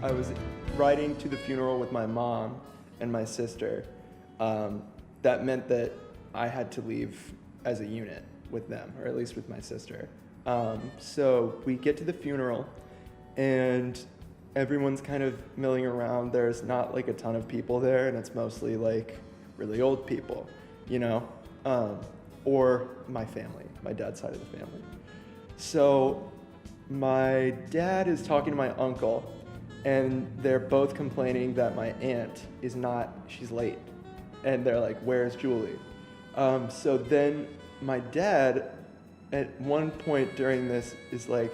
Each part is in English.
I was riding to the funeral with my mom and my sister. That meant that I had to leave as a unit with them, or at least with my sister. So we get to the funeral, and everyone's kind of milling around. There's not like a ton of people there, and it's mostly like really old people, you know, or my family, my dad's side of the family. So my dad is talking to my uncle, and they're both complaining that my aunt she's late. And they're like, where's Julie? So then my dad, at one point during this, is like,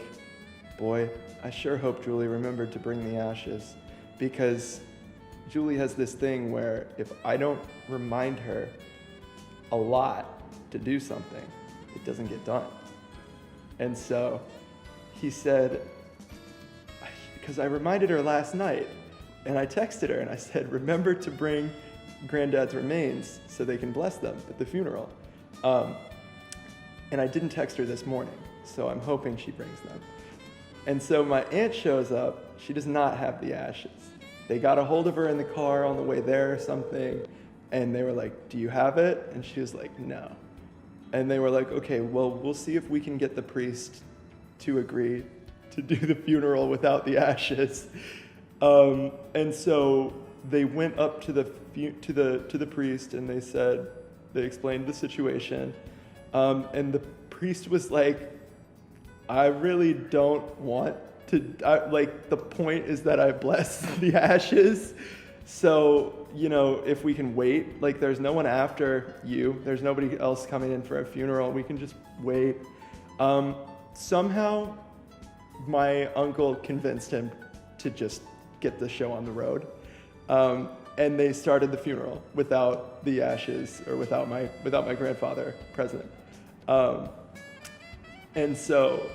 boy, I sure hope Julie remembered to bring the ashes, because Julie has this thing where if I don't remind her a lot to do something, it doesn't get done. And so he said, because I reminded her last night, and I texted her and I said, remember to bring Granddad's remains so they can bless them at the funeral. And I didn't text her this morning, so I'm hoping she brings them. And so my aunt shows up. She does not have the ashes. They got a hold of her in the car on the way there or something, and they were like, do you have it? And she was like, no. And they were like, okay, well, we'll see if we can get the priest to agree to do the funeral without the ashes. And so they went up to the priest, and they explained the situation. And the priest was like, I really don't want to, the point is that I bless the ashes. So, you know, if we can wait, like there's no one after you, there's nobody else coming in for a funeral, we can just wait. Somehow my uncle convinced him to just get the show on the road. And they started the funeral without the ashes, or without my grandfather present. And so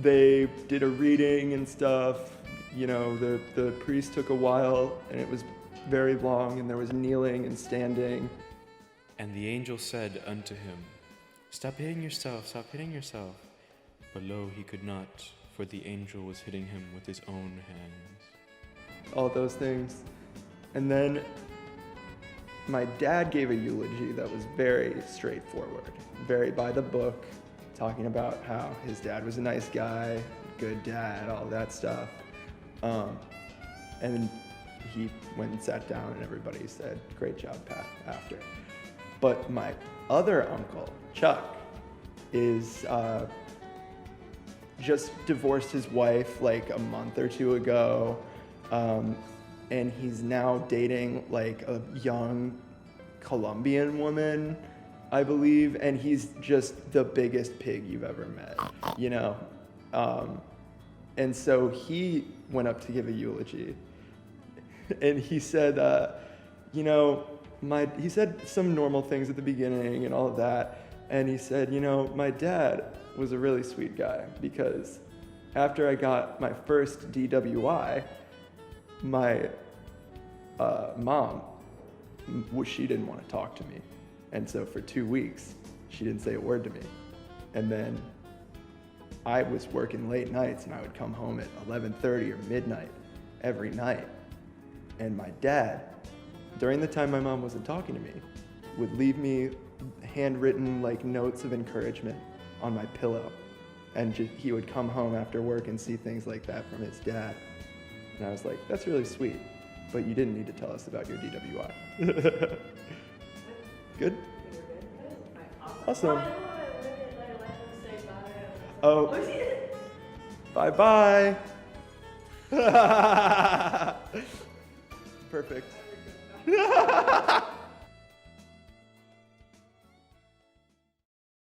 they did a reading and stuff. You know, the priest took a while, and it was very long, and there was kneeling and standing. And the angel said unto him, stop hitting yourself. But lo, he could not, for the angel was hitting him with his own hands. All those things. And then my dad gave a eulogy that was very straightforward, very by the book, talking about how his dad was a nice guy, good dad, all that stuff. And he went and sat down, and everybody said, great job, Pat, after. But my other uncle, Chuck, is just divorced his wife like a month or two ago. And he's now dating like a young Colombian woman, I believe, and he's just the biggest pig you've ever met, you know? And so he went up to give a eulogy, and he said, you know, he said some normal things at the beginning and all of that, and he said, you know, my dad was a really sweet guy, because after I got my first DWI, my mom, she didn't want to talk to me. And so for 2 weeks, she didn't say a word to me. And then I was working late nights, and I would come home at 11:30 or midnight every night. And my dad, during the time my mom wasn't talking to me, would leave me handwritten like notes of encouragement on my pillow. And he would come home after work and see things like that from his dad. And I was like, that's really sweet, but you didn't need to tell us about your DWI. Good? Awesome. Oh, bye-bye. Perfect.